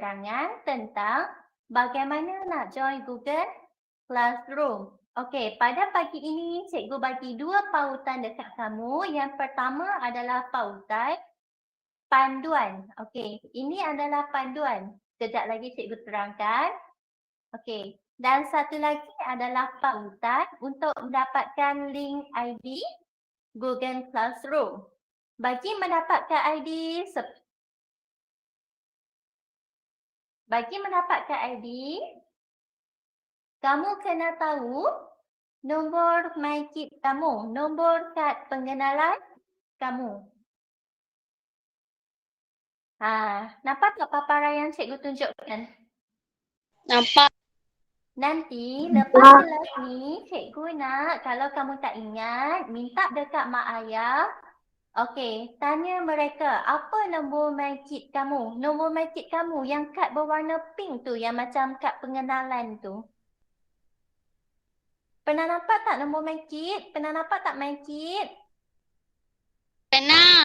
penerangan tentang bagaimana nak join Google Classroom. Okey, pada pagi ini cikgu bagi dua pautan dekat kamu. Yang pertama adalah pautan panduan. Okey, ini adalah panduan. Sekejap lagi cikgu terangkan. Okey, dan satu lagi adalah pautan untuk mendapatkan link ID Google Classroom. Bagi mendapatkan ID, kamu kena tahu nombor MyKit kamu, nombor kad pengenalan kamu. Nampak tak paparan yang cikgu tunjukkan? Nampak. Nanti lepas kelas ni, cikgu nak kalau kamu tak ingat, minta dekat mak ayah. Okey, tanya mereka apa nombor MyKit kamu. Nombor MyKit kamu yang kad berwarna pink tu, yang macam kad pengenalan tu. Pernah nampak tak nombor MyKit? Pernah nampak tak MyKit? Pernah.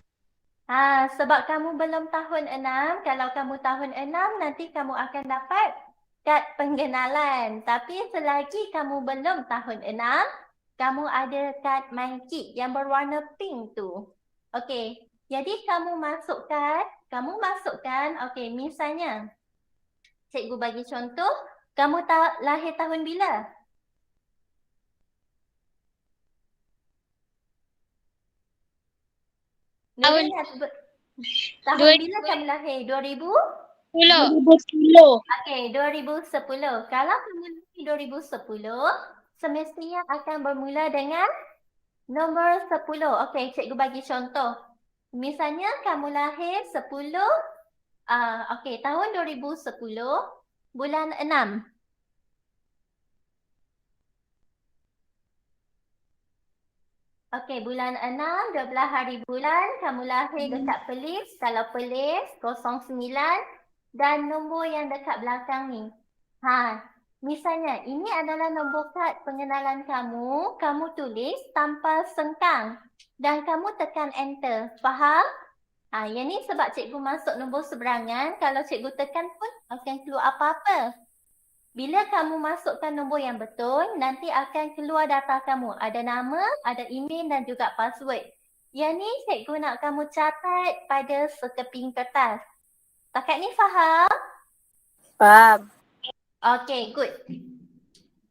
Sebab kamu belum tahun 6, kalau kamu tahun 6 nanti kamu akan dapat kad pengenalan. Tapi selagi kamu belum tahun 6, kamu ada kad MyKit yang berwarna pink tu. Okey, jadi kamu masukkan, okey, misalnya cikgu bagi contoh, kamu lahir tahun bila? Tahun bila kamu lahir? 2010. Okey, 2010. Kalau kamu lahir 2010, semestinya akan bermula dengan nombor 10. Okey, cikgu bagi contoh. Misalnya kamu lahir 10, okey, tahun 2010, bulan 6. Okey, bulan 6, 12 hari bulan, kamu lahir dekat Perlis. Kalau Perlis, 09 dan nombor yang dekat belakang ni. Misalnya, ini adalah nombor kad pengenalan kamu. Kamu tulis tanpa sengkang dan kamu tekan enter. Faham? Yang ni sebab cikgu masuk nombor seberangan. Kalau cikgu tekan pun akan keluar apa-apa. Bila kamu masukkan nombor yang betul, nanti akan keluar data kamu. Ada nama, ada email dan juga password. Yang ni cikgu nak kamu catat pada sekeping kertas. Takat ni faham? Faham. Okay, good.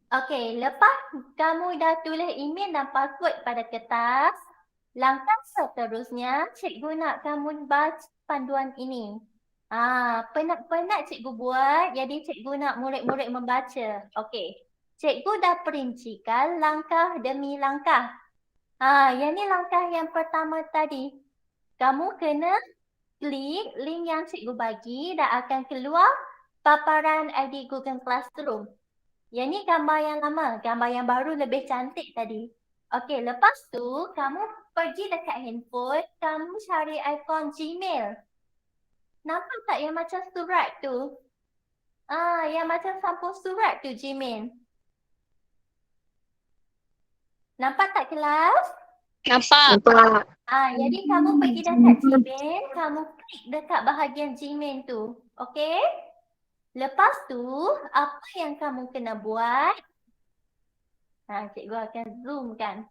Okay, lepas kamu dah tulis email dan password pada kertas, langkah seterusnya cikgu nak kamu baca panduan ini. Penat-penat cikgu buat, jadi cikgu nak murid-murid membaca. Okey. Cikgu dah perincikan langkah demi langkah. Yang ni langkah yang pertama tadi. Kamu kena klik link yang cikgu bagi dan akan keluar paparan ID Google Classroom. Yang ni gambar yang lama, gambar yang baru lebih cantik tadi. Okey, lepas tu kamu pergi dekat handphone, kamu cari ikon Gmail. Nampak tak yang macam surat tu? Yang macam sampul surat tu Gmail. Nampak tak kelas? Nampak. Jadi kamu pergi dekat Gmail, kamu klik dekat bahagian Gmail tu. Okey? Lepas tu, apa yang kamu kena buat? Cikgu akan zoomkan.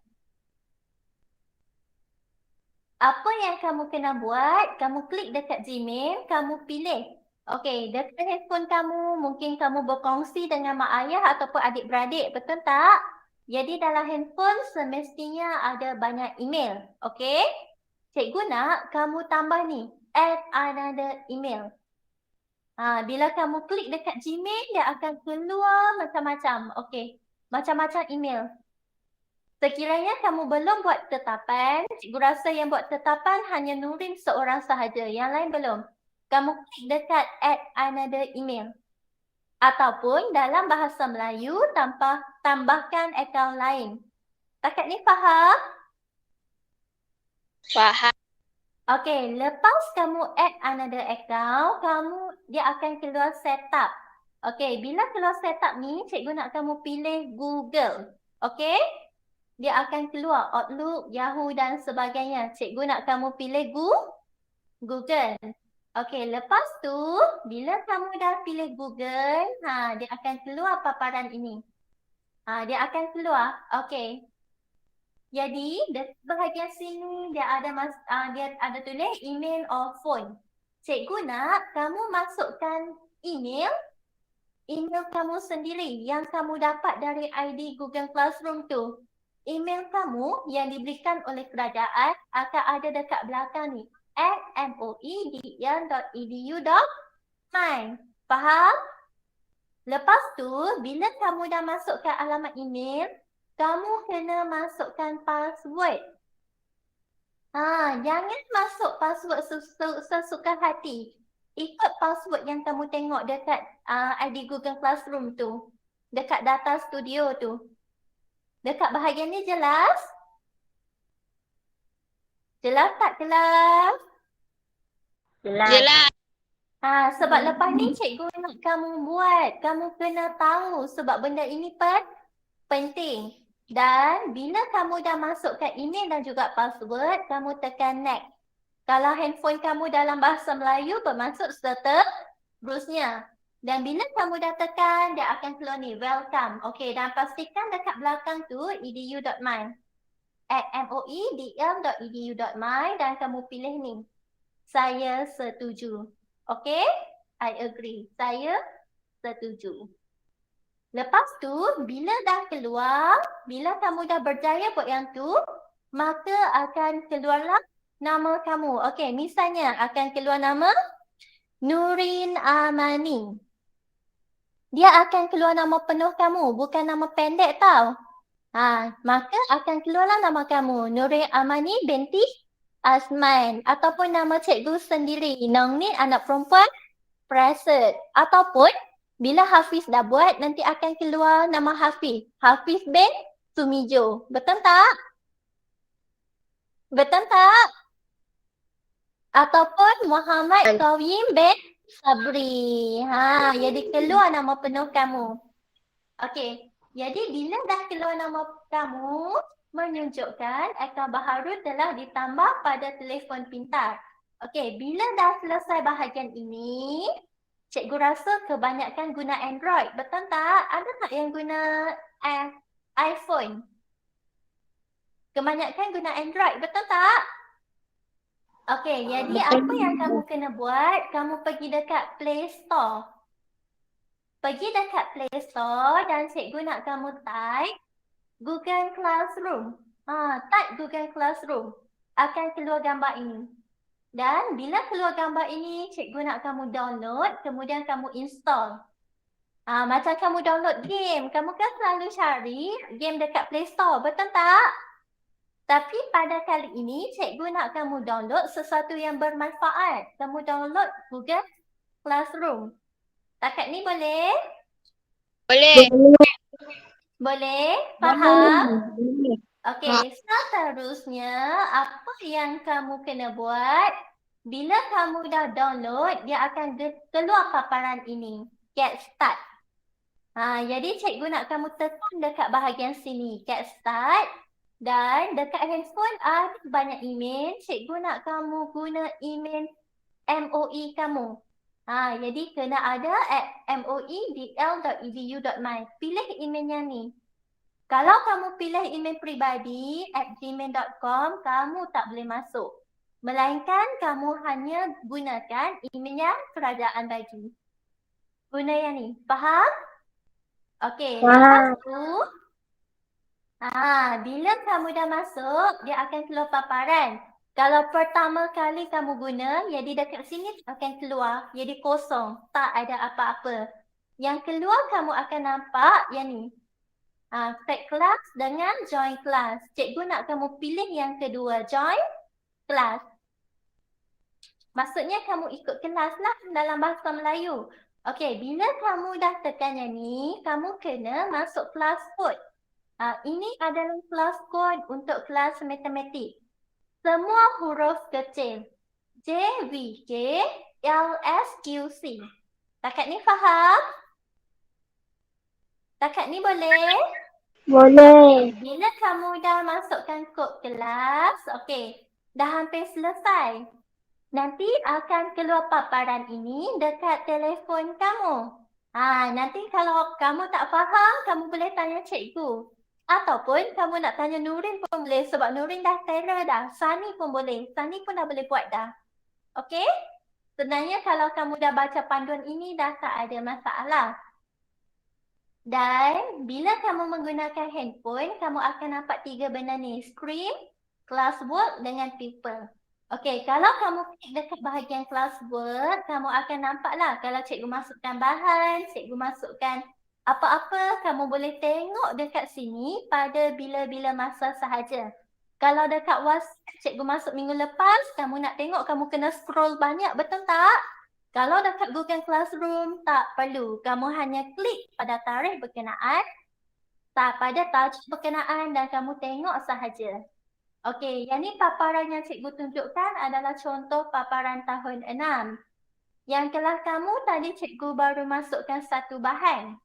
Apa yang kamu kena buat, kamu klik dekat Gmail, kamu pilih. Okey, dekat handphone kamu, mungkin kamu berkongsi dengan mak ayah ataupun adik-beradik, betul tak? Jadi dalam handphone semestinya ada banyak email, okey? Cikgu nak kamu tambah ni, add another email. Bila kamu klik dekat Gmail, dia akan keluar macam-macam, okey? Macam-macam email. Sekiranya kamu belum buat tetapan, cikgu rasa yang buat tetapan hanya Nurin seorang sahaja. Yang lain belum. Kamu klik dekat add another email. Ataupun dalam bahasa Melayu, tambahkan akaun lain. Takat ni faham? Faham. Okey, lepas kamu add another account, dia akan keluar setup. Okey, bila keluar setup ni, cikgu nak kamu pilih Google. Okey? Dia akan keluar Outlook, Yahoo dan sebagainya. Cikgu nak kamu pilih Google. Okey, lepas tu bila kamu dah pilih Google, dia akan keluar paparan ini. Dia akan keluar. Okey. Jadi, bahagian sini dia ada tulis email or phone. Cikgu nak kamu masukkan email kamu sendiri yang kamu dapat dari ID Google Classroom tu. Email kamu yang diberikan oleh kerajaan akan ada dekat belakang ni. @moedn.edu.my. Faham? Lepas tu, bila kamu dah masukkan alamat email, kamu kena masukkan password. Jangan masuk password sesuka hati. Ikut password yang kamu tengok dekat ID Google Classroom tu. Dekat data studio tu. Dekat bahagian ni jelas? Jelas tak kelas? Jelas. Sebab lepas ni cikgu nak kamu buat. Kamu kena tahu sebab benda ini penting. Dan bila kamu dah masukkan email dan juga password, kamu tekan next. Kalau handphone kamu dalam bahasa Melayu bermaksud seterusnya. Dan bila kamu dah tekan, dia akan keluar ni, welcome. Okey, dan pastikan dekat belakang tu edu.my. @moedl.edu.my dan kamu pilih ni. Saya setuju. Okey? I agree. Saya setuju. Lepas tu, bila dah keluar, bila kamu dah berjaya buat yang tu, maka akan keluarlah nama kamu. Okey, misalnya akan keluar nama Nurin Amani. Dia akan keluar nama penuh kamu, bukan nama pendek tau. Maka akan keluarlah nama kamu, Nurin Amani binti Azman. Ataupun nama cikgu sendiri, Nongnin anak perempuan Praset. Ataupun bila Hafiz dah buat, nanti akan keluar nama Hafiz. Hafiz bin Sumijo. Betul tak? Betul tak? Ataupun Muhammad Qawim bin Sabri. Jadi keluar nama penuh kamu. Okey. Jadi bila dah keluar nama kamu, menunjukkan akaun baharu telah ditambah pada telefon pintar. Okey, bila dah selesai bahagian ini, cikgu rasa kebanyakan guna Android. Betul tak? Ada tak yang guna iPhone? Kebanyakan guna Android. Betul tak? Okey, jadi apa yang kamu kena buat? Kamu pergi dekat Play Store. Pergi dekat Play Store dan cikgu nak kamu type Google Classroom. Type Google Classroom. Akan keluar gambar ini. Dan bila keluar gambar ini, cikgu nak kamu download, kemudian kamu install. Macam kamu download game, kamu kan selalu cari game dekat Play Store, betul tak? Tapi pada kali ini, cikgu nak kamu download sesuatu yang bermanfaat. Kamu download Google Classroom. Takat ni boleh? Boleh. Boleh? Faham? Okey, seterusnya apa yang kamu kena buat? Bila kamu dah download, dia akan keluar paparan ini. Get start. Jadi cikgu nak kamu tekan dekat bahagian sini. Get start. Dan dekat handphone ada banyak email. Cikgu nak kamu guna email MOE kamu. Jadi kena ada @moedl.edu.my. Pilih emailnya ni. Kalau kamu pilih email peribadi @gmail.com, kamu tak boleh masuk. Melainkan kamu hanya gunakan email yang kerajaan bagi. Guna yang ni. Faham? Okey. Lepas tu, bila kamu dah masuk, dia akan keluar paparan. Kalau pertama kali kamu guna, jadi dekat sini akan keluar. Jadi kosong. Tak ada apa-apa. Yang keluar kamu akan nampak yang ni. Start class dengan join class. Cikgu nak kamu pilih yang kedua, join class. Maksudnya kamu ikut kelas lah dalam bahasa Melayu. Okey, bila kamu dah tekan yang ni, kamu kena masuk kelas code. Ini adalah kelas code untuk kelas matematik. Semua huruf kecil. J, V, K, L, S, Q, C. Takat ni faham? Takat ni boleh? Boleh. Bila kamu dah masukkan kod kelas, okey, dah hampir selesai. nanti akan keluar paparan ini dekat telefon kamu. Nanti kalau kamu tak faham, kamu boleh tanya cikgu. Ataupun kamu nak tanya Nurin pun boleh sebab Nurin dah terror dah. Sani pun boleh. Sani pun dah boleh buat dah. Okey? Sebenarnya kalau kamu dah baca panduan ini dah tak ada masalah. Dan bila kamu menggunakan handphone, kamu akan nampak 3 benda ni. Screen, classwork dengan people. Okey, kalau kamu klik dekat bahagian classwork, kamu akan nampaklah kalau cikgu masukkan bahan, cikgu masukkan apa-apa, kamu boleh tengok dekat sini pada bila-bila masa sahaja. Kalau dekat WhatsApp, cikgu masuk minggu lepas, kamu nak tengok, kamu kena scroll banyak, betul tak? Kalau dekat Google Classroom, tak perlu. Kamu hanya klik pada tarikh berkenaan, pada tajuk berkenaan dan kamu tengok sahaja. Okey, yang ni paparan yang cikgu tunjukkan adalah contoh paparan tahun 6. Yang kelas kamu tadi cikgu baru masukkan satu bahan.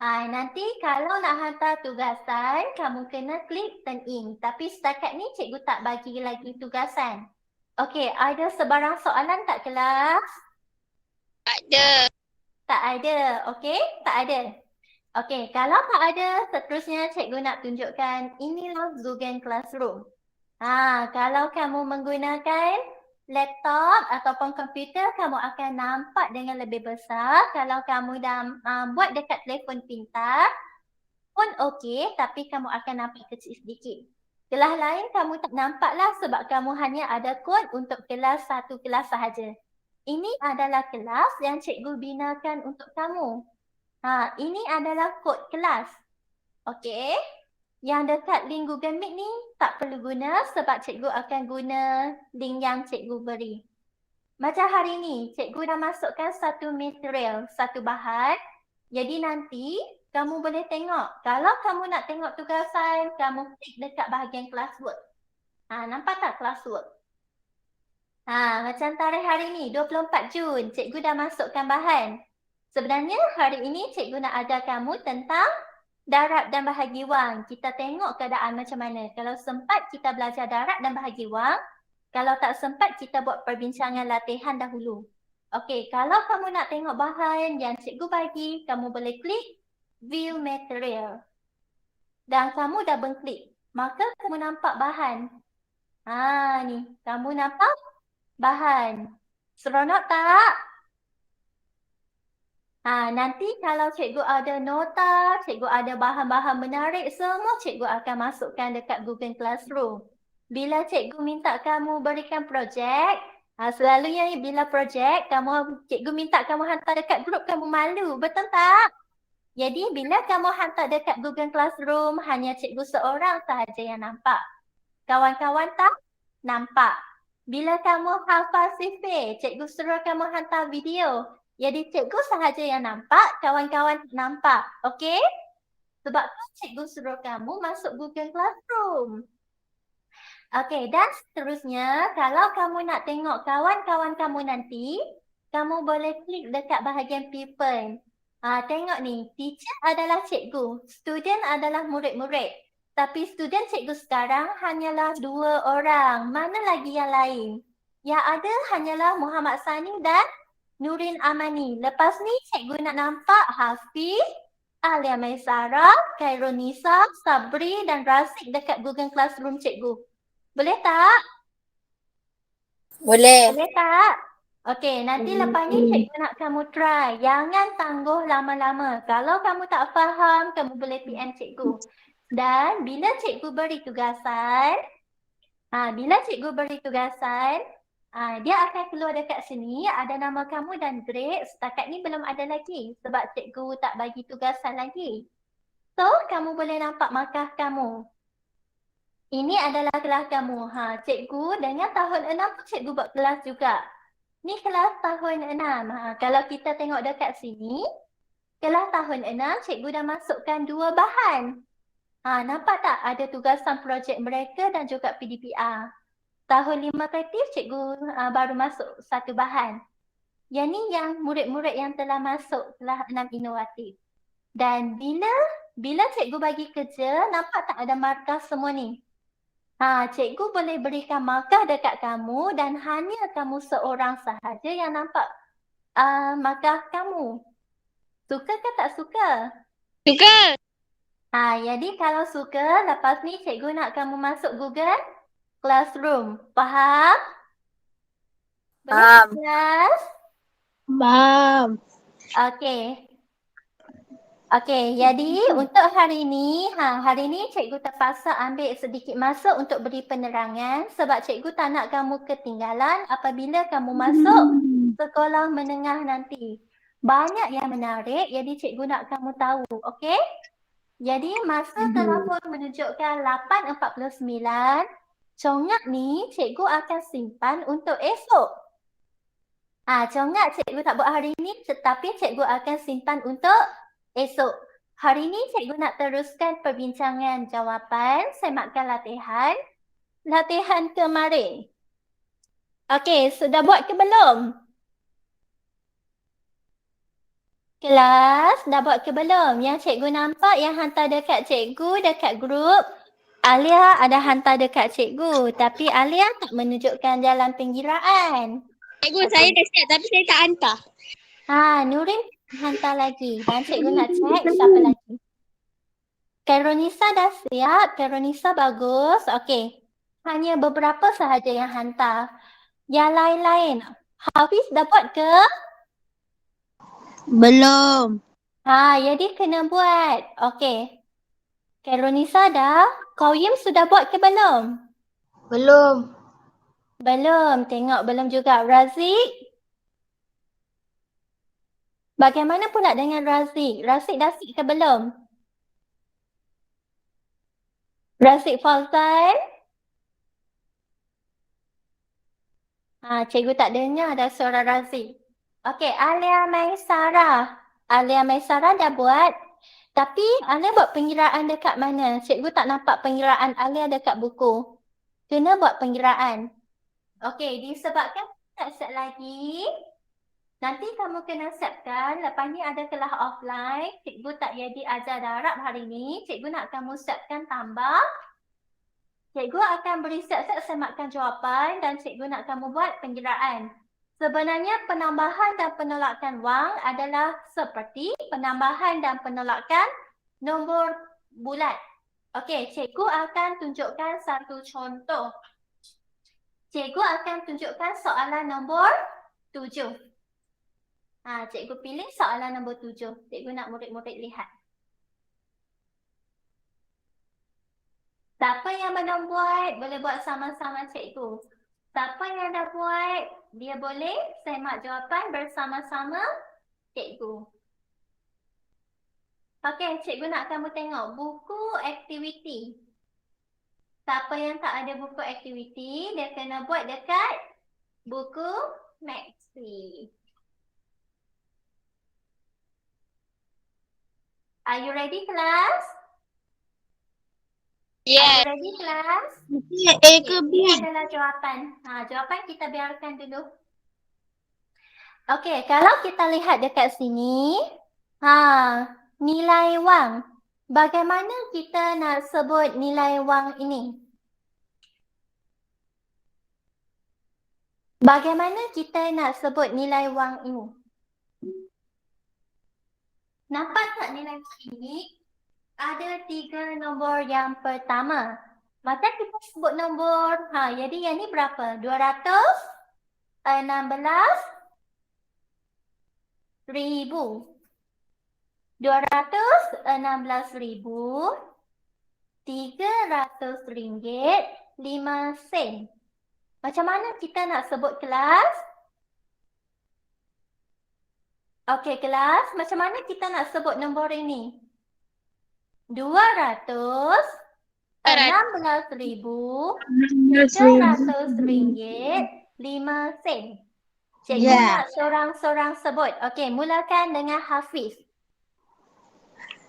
Nanti kalau nak hantar tugasan, kamu kena klik turn in. Tapi setakat ni cikgu tak bagi lagi tugasan. Okey, ada sebarang soalan tak kelas? Tak ada. Tak ada, okey? Tak ada. Okey, kalau tak ada, seterusnya cikgu nak tunjukkan inilah Google Classroom. Kalau kamu menggunakan laptop ataupun komputer, kamu akan nampak dengan lebih besar. Kalau kamu dah buat dekat telefon pintar pun okey, tapi kamu akan nampak kecil sedikit. Kelas lain kamu tak nampaklah sebab kamu hanya ada kod untuk kelas satu kelas sahaja. Ini adalah kelas yang cikgu binakan untuk kamu. Ini adalah kod kelas. Okey. Yang dekat link Google Meet ni tak perlu guna sebab cikgu akan guna link yang cikgu beri. Macam hari ni, cikgu dah masukkan satu material, satu bahan. Jadi nanti kamu boleh tengok. Kalau kamu nak tengok tugasan, kamu klik dekat bahagian classwork. Nampak tak classwork? Macam tarikh hari ni, 24 Jun, cikgu dah masukkan bahan. Sebenarnya hari ini cikgu nak ajar kamu tentang darab dan bahagi wang. Kita tengok keadaan macam mana. Kalau sempat kita belajar darab dan bahagi wang. Kalau tak sempat kita buat perbincangan latihan dahulu. Okey, kalau kamu nak tengok bahan yang cikgu bagi, kamu boleh klik view material. Dan kamu double klik. Maka kamu nampak bahan. Ni, kamu nampak bahan. Seronok tak? Nanti kalau cikgu ada nota, cikgu ada bahan-bahan menarik, semua cikgu akan masukkan dekat Google Classroom. Bila cikgu minta kamu berikan projek, selalunya bila projek, cikgu minta kamu hantar dekat grup, kamu malu, betul tak? Jadi bila kamu hantar dekat Google Classroom, hanya cikgu seorang sahaja yang nampak. Kawan-kawan tak nampak. Bila kamu hafal sifir, cikgu suruh kamu hantar video. Jadi cikgu sahaja yang nampak, kawan-kawan nampak. Okey? Sebab tu cikgu suruh kamu masuk Google Classroom. Okey, dan seterusnya, kalau kamu nak tengok kawan-kawan kamu nanti, kamu boleh klik dekat bahagian people. Tengok ni, teacher adalah cikgu, student adalah murid-murid. Tapi student cikgu sekarang hanyalah 2 orang. Mana lagi yang lain? Yang ada hanyalah Muhammad Sani dan Nurin Amani. Lepas ni cikgu nak nampak Hafiz, Alia Maisara, Khairunisa, Sabri dan Razik dekat Google Classroom cikgu. Boleh tak? Boleh. Boleh tak? Okey, nanti lepas ni cikgu nak kamu try. Jangan tangguh lama-lama. Kalau kamu tak faham, kamu boleh PM cikgu. Dan bila cikgu beri tugasan, dia akan keluar dekat sini, ada nama kamu dan grade. Setakat ni belum ada lagi sebab cikgu tak bagi tugasan lagi. So, kamu boleh nampak markah kamu. Ini adalah kelas kamu. Cikgu dengan tahun 6 pun cikgu buat kelas juga. Ni kelas tahun 6. Kalau kita tengok dekat sini, kelas tahun 6 cikgu dah masukkan 2 bahan. Nampak tak ada tugasan projek mereka dan juga PDPR. Tahun 5 kreatif cikgu baru masuk 1 bahan. Yang ni yang murid-murid yang telah masuk kelas 6 inovatif. Dan bila cikgu bagi kerja, nampak tak ada markah semua ni? Cikgu boleh berikan markah dekat kamu dan hanya kamu seorang sahaja yang nampak markah kamu. Suka ke tak suka? Suka. Jadi kalau suka, lepas ni cikgu nak kamu masuk Google Classroom. Faham? Boleh Faham. kelas? Faham. Okey. Okey, jadi untuk hari ni cikgu terpaksa ambil sedikit masa untuk beri penerangan sebab cikgu tak nak kamu ketinggalan apabila kamu masuk sekolah menengah nanti. Banyak yang menarik, jadi cikgu nak kamu tahu, okey? Jadi masa telah pun menunjukkan 8.49. Congak ni cikgu akan simpan untuk esok. Congak cikgu tak buat hari ni tetapi cikgu akan simpan untuk esok. Hari ni cikgu nak teruskan perbincangan jawapan sematkan latihan. Latihan kemarin. Okey, sudah buat ke belum? Kelas, dah buat ke belum? Yang cikgu nampak yang hantar dekat cikgu dekat grup. Alia ada hantar dekat cikgu tapi Alia tak menunjukkan jalan penggiraan. Cikgu, saya dah siap tapi saya tak hantar. Nurin hantar lagi dan cikgu nak check siapa lagi. Karonisa dah siap, Karonisa bagus. Okey. Hanya beberapa sahaja yang hantar. Yang lain-lain, Hafiz dah buat ke? Belum. Jadi kena buat. Okey. Karonisa dah. Qayyim sudah buat ke belum? Belum. Belum. Tengok belum juga. Razik? Bagaimana pula dengan Razik? Razik dah siap ke belum? Razik Fauzan? Cikgu tak dengar dah suara Razik. Okey, Alia Maisarah. Alia Maisarah dah buat. Tapi Alia buat pengiraan dekat mana? Cikgu tak nampak pengiraan Alia dekat buku. Kena buat pengiraan. Okey, disebabkan tak set lagi. Nanti kamu kena setkan. Lepas ni ada kelas offline. Cikgu tak jadi ajar darab hari ni. Cikgu nak kamu setkan tambah. Cikgu akan beri set-set sematkan jawapan dan cikgu nak kamu buat pengiraan. Sebenarnya penambahan dan penolakan wang adalah seperti penambahan dan penolakan nombor bulat. Okey, cikgu akan tunjukkan satu contoh. Cikgu akan tunjukkan soalan nombor 7. Cikgu pilih soalan nombor 7. Cikgu nak murid-murid lihat. Siapa yang belum buat, boleh buat sama-sama cikgu. Siapa yang dah buat, dia boleh semak jawapan bersama-sama cikgu. Okey, cikgu nak kamu tengok buku aktiviti. Siapa yang tak ada buku aktiviti, dia kena buat dekat buku Maxi. Are you ready, kelas? Yeah. Are you ready, kelas? A ke B? Ini adalah jawapan. Jawapan kita biarkan dulu. Okey, kalau kita lihat dekat sini, nilai wang. Bagaimana kita nak sebut nilai wang ini? Bagaimana kita nak sebut nilai wang ini? Nampak tak nilai wang ini? Ada 3 nombor yang pertama. Maka kita sebut nombor, jadi yang ni berapa? 216,000. 216,000, RM300.05. Macam mana kita nak sebut, kelas? Okey, kelas, macam mana kita nak sebut nombor ini? 216,300.05. Cikgu nak seorang-seorang sebut. Okey, mulakan dengan Hafiz.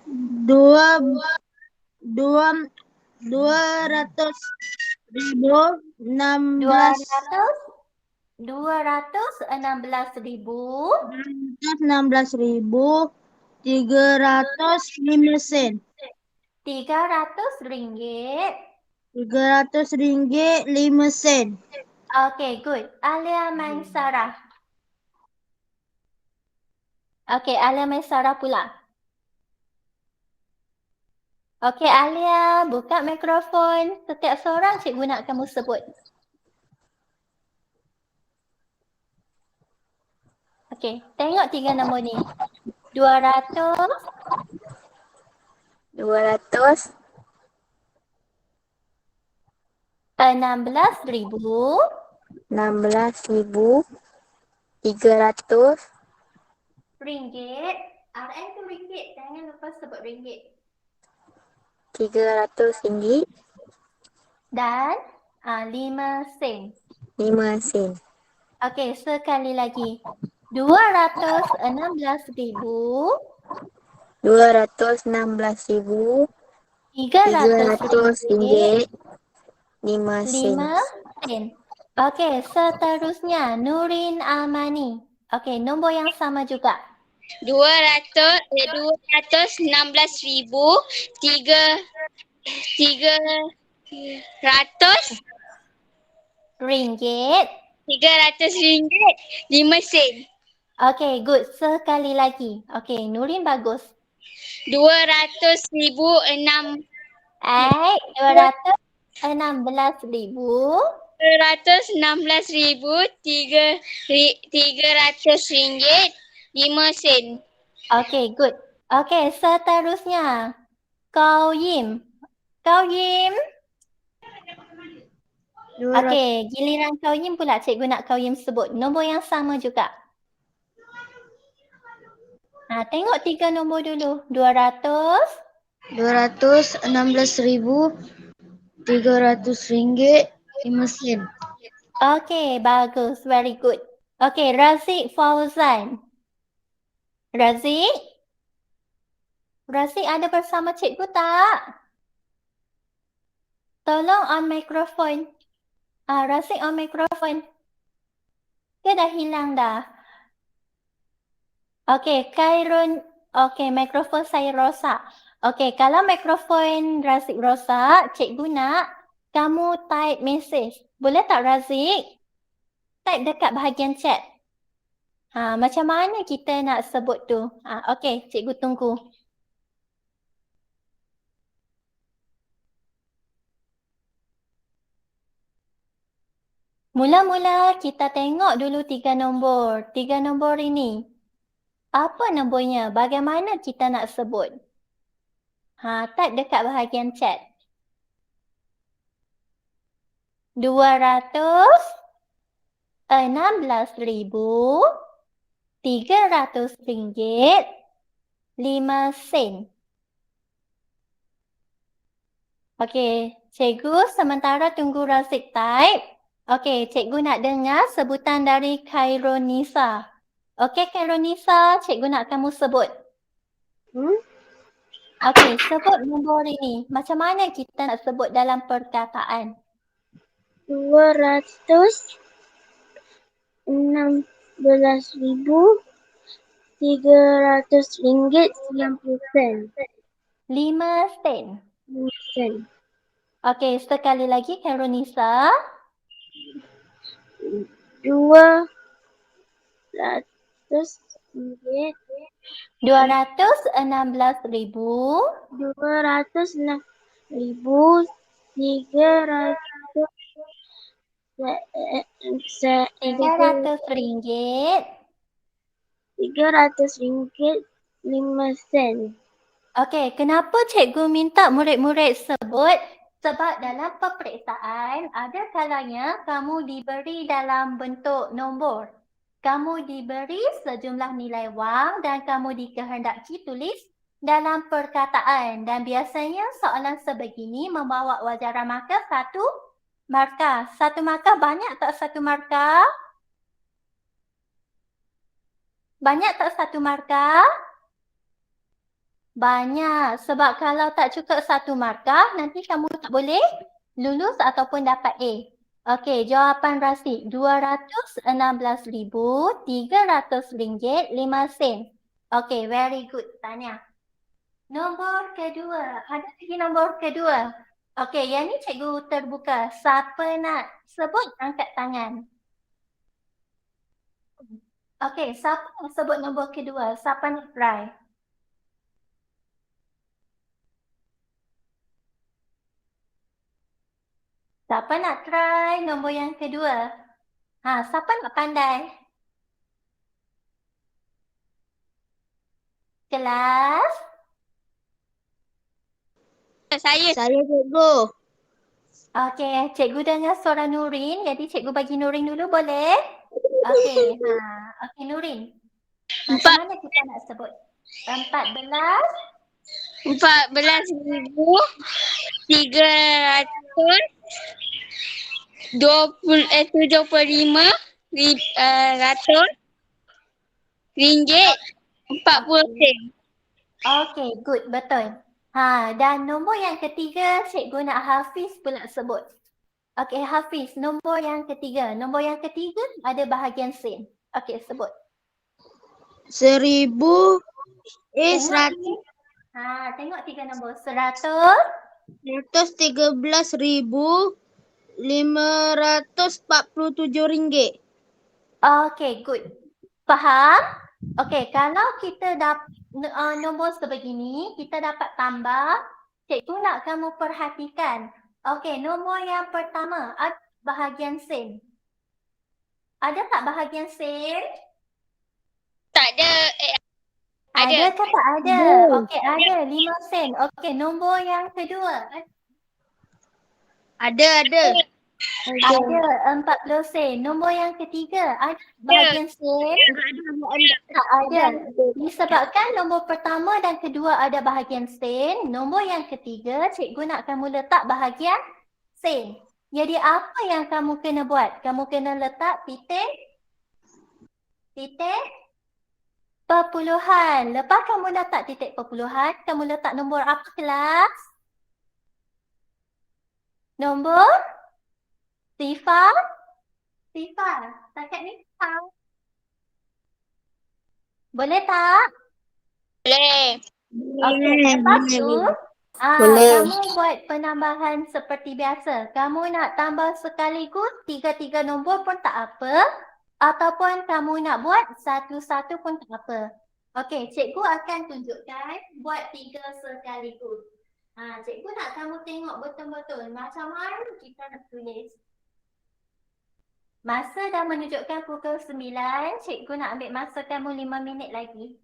216,305 sen. RM300. RM300.05. Okay, good. Alia Maisara. Okay, Alia Maisara pula. Okay, Alia, buka mikrofon. Setiap seorang cikgu nak kamu sebut. Okay, tengok 3 nombor ni. 200, 200, 16,000, 16,300, ringgit. RM tu ringgit. Jangan lupa sebut ringgit. RM300 Dan 5 sen. 5 sen. Okey, sekali lagi. 216,000, 216,300 RM300, ringgit 5 sen. 5 sen. Okey, seterusnya Nurin Amani. Okey, nombor yang sama juga. 216,300 Ringgit. ringgit 5 sen. Okey, good. Sekali lagi. Okey, Nurin bagus. 200,006 216,000, 216,300 ringgit 5 sen. Okey, good. Okey, seterusnya. Kau Yim. Kau Yim. Okey, giliran Kau Yim pula cikgu nak Kau Yim sebut. Nombor yang sama juga. Tengok 3 nombor dulu. 200, RM216.300.05. Okey, bagus. Very good. Okey, Razik Fauzan. Razik? Razik ada bersama cikgu tak? Tolong on mikrofon. Razik on mikrofon. Ke dah hilang dah? Okey, mikrofon saya rosak. Okey, kalau mikrofon Razik rosak, cikgu nak kamu type message. Boleh tak Razik? Type dekat bahagian chat. Macam mana kita nak sebut tu? Okey, cikgu tunggu. Mula-mula kita tengok dulu 3 nombor. 3 nombor ini. Apa nombornya? Bagaimana kita nak sebut? Type dekat bahagian chat. 216,300 ringgit 5 sen. Okey, cikgu sementara tunggu Razik type. Okey, cikgu nak dengar sebutan dari Khaironisa. Okey, Khaironisa, cikgu nak kamu sebut. Okey, sebut nombor ini. Macam mana kita nak sebut dalam perkataan? 216.300 ringgit 90 sen. 5 sen. 5 sen. Okey, sekali lagi Khaironisa. 200 ringgit 216,000 300 ringgit 5 sen. Okey, kenapa cikgu minta murid-murid sebut? Sebab dalam peperiksaan ada kalanya kamu diberi dalam bentuk nombor. Kamu diberi sejumlah nilai wang dan kamu dikehendaki tulis dalam perkataan. Dan biasanya soalan sebegini membawa wajaran markah 1 markah. 1 markah banyak tak 1 markah? Banyak tak 1 markah? Banyak. Sebab kalau tak cukup 1 markah, nanti kamu tak boleh lulus ataupun dapat A. Okey, jawapan Razik. 216,300 ringgit 5 sen. Okey, very good. Tanya. Nombor kedua. Ada lagi nombor kedua. Okey, yang ni cikgu terbuka. Siapa nak sebut angkat tangan. Okey, siapa nak sebut nombor kedua? Siapa nak try? Siapa nak try nombor yang kedua? Siapa nak pandai? Kelas? Saya. Saya cikgu. Okey, cikgu dengar suara Nurin. Jadi cikgu bagi Nurin dulu boleh? Okey, okey Nurin. Macam mana kita nak sebut? 14 14,375 ratus ringgit 40 sen. Okey, good, betul. Dan nombor yang ketiga cikgu nak Hafiz pula sebut. Okey, Hafiz, nombor yang ketiga. Nombor yang ketiga ada bahagian sen. Okey, sebut. 1000. Tengok 100. tengok tiga nombor. 100. 113,547 ringgit. Okey, good. Faham? Okey, kalau kita dapat nombor sebegini, kita dapat tambah. Cikgu nak kamu perhatikan. Okey, nombor yang pertama ada bahagian sen. Ada tak bahagian sen? Tak ada. Ada. Ada ke tak ada? Ada. Okey, ada 5 sen. Okey, nombor yang kedua. Ada. Ada 40 sen. Nombor yang ketiga ada bahagian sen? Tak ada. Disebabkan nombor pertama dan kedua ada bahagian sen, nombor yang ketiga cikgu nak kamu letak bahagian sen. Jadi apa yang kamu kena buat? Kamu kena letak titik perpuluhan. Lepas kamu letak titik perpuluhan, kamu letak nombor apa kelas? Nombor sifar. Setakat ni faham? Boleh tak? Boleh. Okey, lepas tu Boleh. kamu buat penambahan seperti biasa. Kamu nak tambah sekaligus 3 nombor pun tak apa. Ataupun kamu nak buat satu-satu pun tak apa. Okey, cikgu akan tunjukkan buat 3 sekaligus. Cikgu nak kamu tengok betul-betul macam mana kita nak tulis. Masa dah menunjukkan pukul 9, cikgu nak ambil masa kamu 5 minit lagi.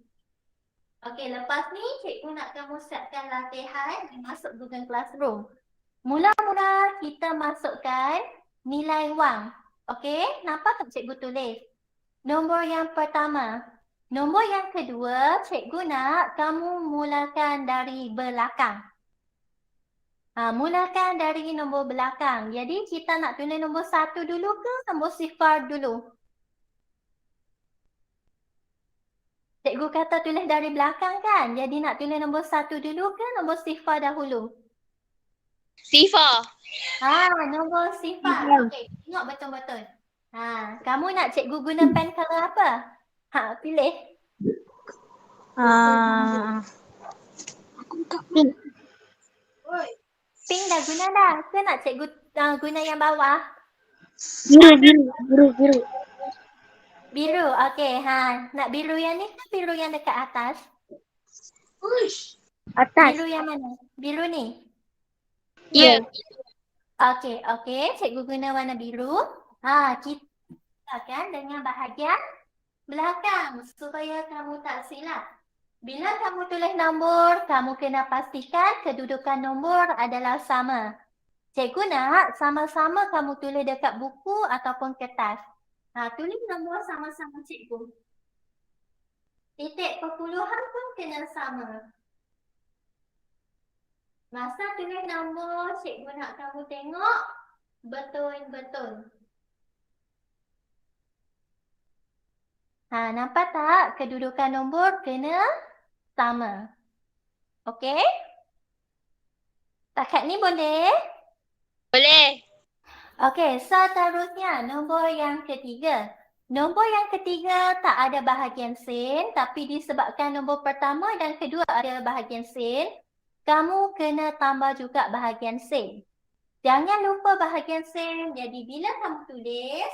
Okey, lepas ni cikgu nak kamu siapkan latihan dan masuk Google Classroom. Mula-mula kita masukkan nilai wang. Okey, nampak tak cikgu tulis? Nombor yang pertama. Nombor yang kedua, cikgu nak kamu mulakan dari belakang. Mulakan dari nombor belakang. Jadi kita nak tulis nombor 1 dulu ke nombor sifar dulu? Cikgu kata tulis dari belakang kan? Jadi nak tulis nombor 1 dulu ke nombor sifar dahulu? Sifar. Nombor sifar. Okey, tengok betul-betul. Kamu nak cikgu guna pen color apa? Pilih. Pink dah guna dah. Ke nak cikgu guna yang bawah? Biru. Biru. Okey, nak biru yang ni ke biru yang dekat atas? Atas. Biru yang mana? Biru ni? Ya. Okey. Cikgu guna warna biru. Kita kan dengan bahagian belakang supaya kamu tak silap. Bila kamu tulis nombor, kamu kena pastikan kedudukan nombor adalah sama. Cikgu nak sama-sama kamu tulis dekat buku ataupun kertas. Tulis nombor sama-sama cikgu. Titik perpuluhan pun kena sama. Masa tulis nombor, cikgu nak kamu tengok betul-betul. Nampak tak? Kedudukan nombor kena sama. Okey? Takat ni boleh? Boleh. Okey, seterusnya nombor yang ketiga. Nombor yang ketiga tak ada bahagian sen, tapi disebabkan nombor pertama dan kedua ada bahagian sen, kamu kena tambah juga bahagian sen. Jangan lupa bahagian sen. Jadi bila kamu tulis,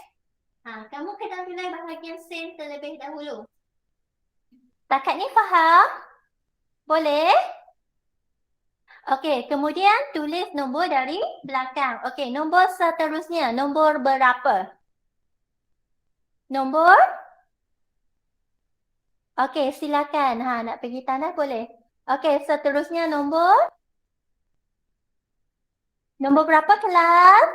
kamu kena tulis bahagian sen terlebih dahulu. Takat ni faham? Boleh? Okey, kemudian tulis nombor dari belakang. Okey, nombor seterusnya. Nombor berapa? Nombor? Okey, silakan. Nak pergi tanah boleh? Okey, seterusnya nombor? Nombor berapa kelas?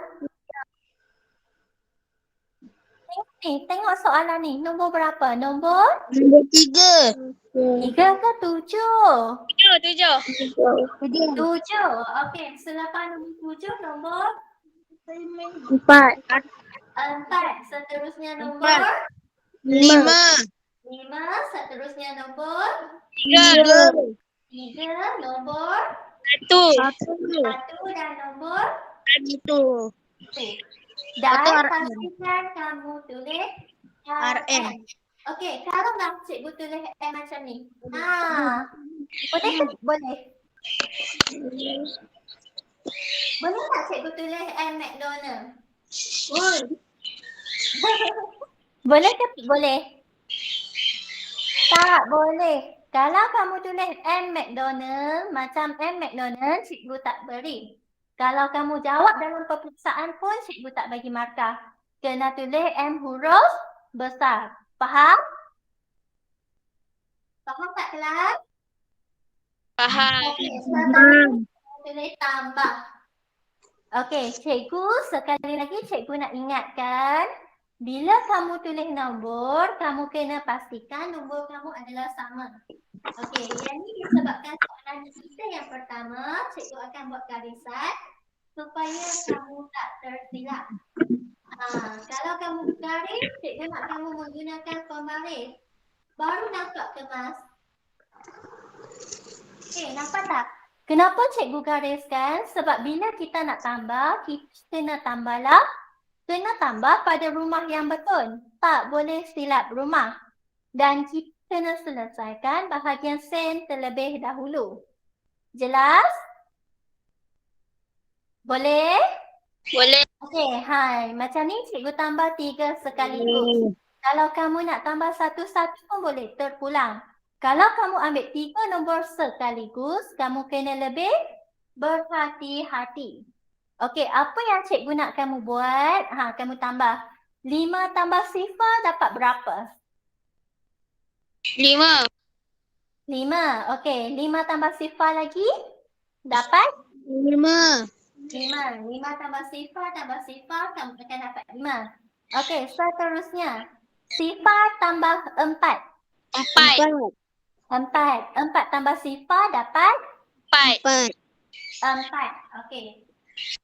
Tengok soalan ni. Nombor berapa? Nombor? Nombor 3. 3 ke 7? 7. 7. Okey, selepas nombor 7, nombor 4. 4. Seterusnya nombor 5. 5. Seterusnya nombor 3. 3. Nombor 1. 1 dan nombor 1. 1. Dan Atau RM. pastikan kamu tulis RM. Okey, kalau nak cikgu tulis M macam ni. Boleh ke? Boleh. Boleh tak cikgu tulis M McDonald? Boleh ke? Boleh. Tak boleh. Kalau kamu tulis M McDonald, macam M McDonald, cikgu tak beri. Kalau kamu jawab dalam peperiksaan pun, cikgu tak bagi markah. Kena tulis M huruf besar. Faham? Faham tak kelas? Faham. Okey, sekarang tulis tambah. Okey, cikgu sekali lagi cikgu nak ingatkan, bila kamu tulis nombor, kamu kena pastikan nombor kamu adalah sama. Okey, yang ni disebabkan soalan kita yang pertama, cikgu akan buat garisan supaya kamu tak tersilap. Kalau kamu garis, cikgu nak kamu menggunakan pembaris. Baru nampak kemas. Okey, nampak tak? Kenapa cikgu gariskan? Sebab bila kita nak tambah, kita kena tambahlah. Kena tambah pada rumah yang betul. Tak boleh silap rumah. Dan kita kena selesaikan bahagian sen terlebih dahulu. Jelas? Boleh? Boleh. Okey, hai. Macam ni cikgu tambah 3 sekaligus. Kalau kamu nak tambah satu-satu pun boleh terpulang. Kalau kamu ambil 3 nombor sekaligus, kamu kena lebih berhati-hati. Okey, apa yang cikgu nak kamu buat? Kamu tambah. 5 tambah sifar dapat berapa? 5. 5. Okey, 5 tambah sifar lagi dapat? 5. 5. 5 tambah sifar, kamu akan dapat 5. Okey, seterusnya. Sifar tambah 4. 4. 4 tambah sifar dapat 4. 4. Okey.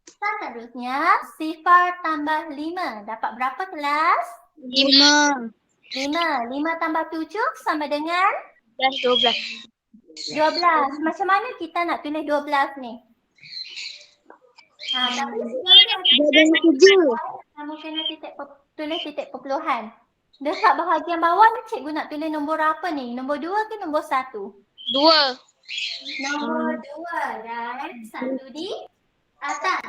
Seterusnya, sifar tambah 5. Dapat berapa kelas? 5. 5 tambah 7 sama dengan 12. 12. Macam mana kita nak tulis 12 ni? Tapi Dengan 7. kamu kena tulis titik perpuluhan. Dekat bahagian bawah ni cikgu nak tulis nombor apa ni? Nombor 2 ke nombor 1? 2. Nombor 2 dan 1 di atas.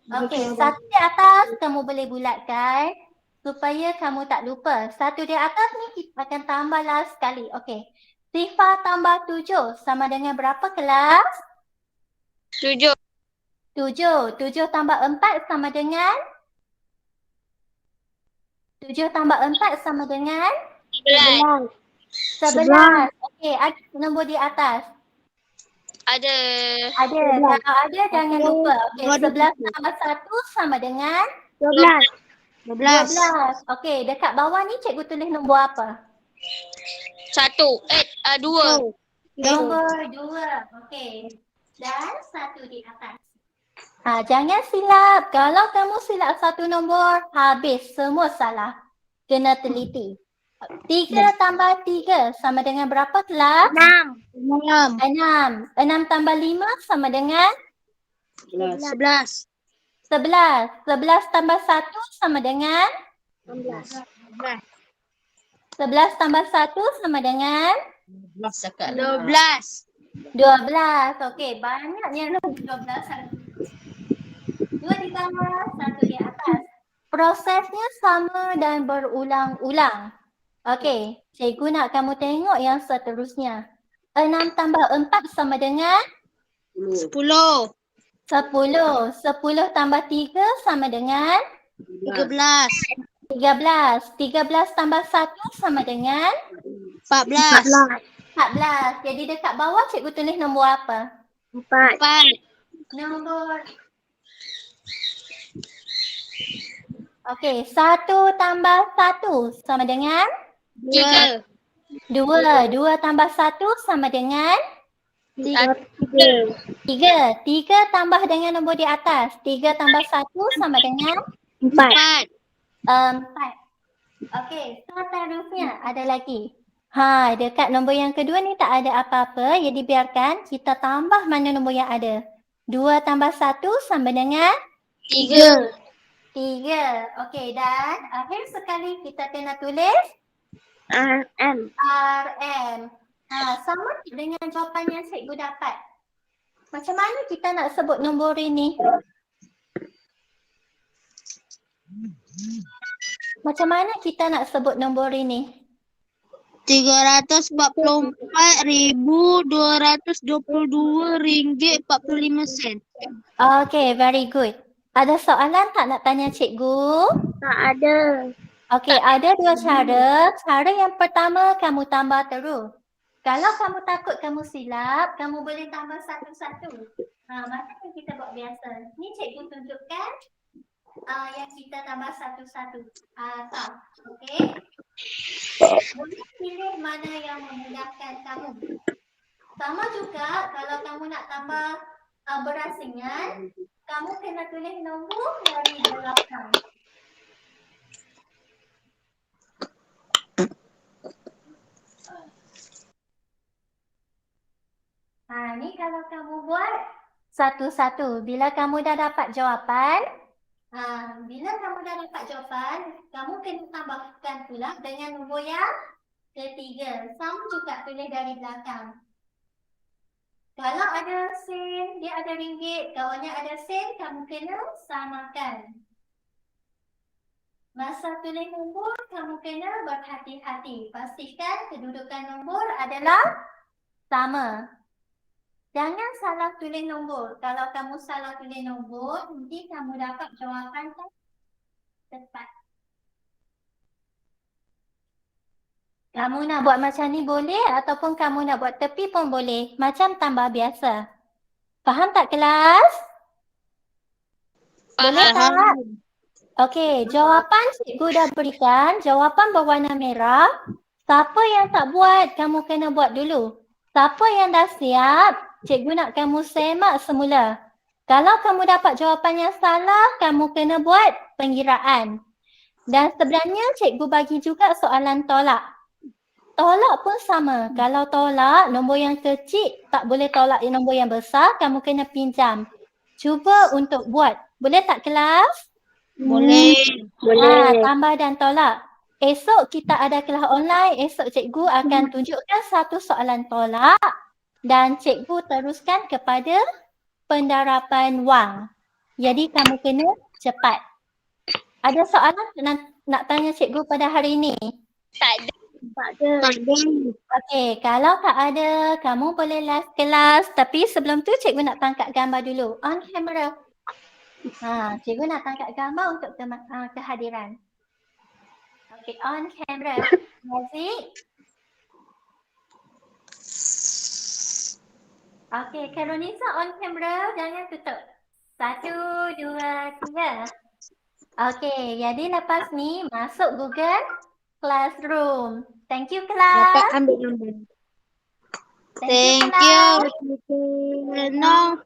Okey, 1 di atas kamu boleh bulatkan supaya kamu tak lupa. 1 di atas ni kita akan tambahlah sekali. Okey. Sifar tambah 7 sama dengan berapa kelas? 7. 7. 7 tambah 4 sama dengan? 7 tambah 4 sama dengan? 11. 11. Okey, ada nombor di atas? Ada. Ada. Kalau ada jangan lupa. Okey, 11 tambah 1 sama dengan? 12. 12. Okey, dekat bawah ni cikgu tulis nombor apa? 1. 2. Nombor 2. Okey. Dan 1 di atas. Jangan silap. Kalau kamu silap satu nombor, habis. Semua salah. Kena teliti. 3 tambah 3 sama dengan berapa kelas? 6. 6. 6 tambah 5 sama dengan? 11. 11. 11 tambah 1 sama dengan? 11. 11 tambah 1 sama dengan? 12. 12. Okey, banyaknya 12. 2 di bawah, 1 di atas. Prosesnya sama dan berulang-ulang. Okey, cikgu nak kamu tengok yang seterusnya. 6 tambah 4 sama dengan 10. 10. 10 tambah 3 sama dengan 13. 13. 13 tambah 1 sama dengan 14. 14. Jadi dekat bawah cikgu tulis nombor apa? 4. 4. Nombor. Okey, 1 tambah 1 sama dengan 3. 2. 2 tambah 1 sama dengan 3. 3. 3 tambah dengan nombor di atas. 3 tambah 1 sama dengan 4. 4. Okey, seterusnya ada lagi. Dekat nombor yang kedua ni tak ada apa-apa. Jadi biarkan kita tambah mana nombor yang ada. 2 tambah 1 sama dengan 3. 3. Okey, dan akhir sekali kita kena tulis RM. RM. Sama dengan jawapan yang cikgu dapat. Macam mana kita nak sebut nombor ini? Macam mana kita nak sebut nombor ini? 344,222 ringgit 45 sen. Okay, very good. Ada soalan tak nak tanya cikgu? Tak ada. Okay, ada dua cara. Cara yang pertama kamu tambah terus. Kalau kamu takut kamu silap, kamu boleh tambah satu-satu. Macam yang kita buat biasa. Ni cikgu tunjukkan yang kita tambah satu-satu. Okay. Boleh pilih mana yang memudahkan kamu. Sama juga kalau kamu nak tambah berasingan, kamu kena tulis nombor dari belakang. Ni kalau kamu buat satu-satu. Bila kamu dah dapat jawapan, kamu kena tambahkan pula dengan nombor yang ketiga. Sama juga tulis dari belakang. Kalau ada sen, dia ada ringgit, kawannya ada sen, kamu kena samakan. Masa tulis nombor, kamu kena berhati-hati. Pastikan kedudukan nombor adalah sama. Jangan salah tulis nombor. Kalau kamu salah tulis nombor, nanti kamu dapat jawapan yang tepat. Kamu nak buat macam ni boleh ataupun kamu nak buat tepi pun boleh. Macam tambah biasa. Faham tak kelas? Boleh tak? Okey, jawapan cikgu dah berikan. Jawapan berwarna merah. Siapa yang tak buat, kamu kena buat dulu. Siapa yang dah siap, cikgu nak kamu semak semula. Kalau kamu dapat jawapan yang salah, kamu kena buat pengiraan. Dan sebenarnya cikgu bagi juga soalan tolak. Tolak pun sama. Kalau tolak, nombor yang kecil tak boleh tolak nombor yang besar, kamu kena pinjam. Cuba untuk buat. Boleh tak kelas? Boleh. Tambah dan tolak. Esok kita ada kelas online. Esok cikgu akan tunjukkan satu soalan tolak dan cikgu teruskan kepada pendarapan wang. Jadi kamu kena cepat. Ada soalan nak tanya cikgu pada hari ini? Tak ada. Okey, kalau tak ada, kamu boleh last kelas. Tapi sebelum tu cikgu nak tangkap gambar dulu. On camera. Cikgu nak tangkap gambar untuk kehadiran. Okey, on camera. Music. Okey, Karonisa on camera. Jangan tutup. 1, 2, 3. Okey, jadi lepas ni masuk Google Classroom. Thank you kelas. Dapat ambil nombor. Thank kelas. you. No.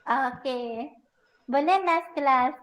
Okey. Boleh last kelas.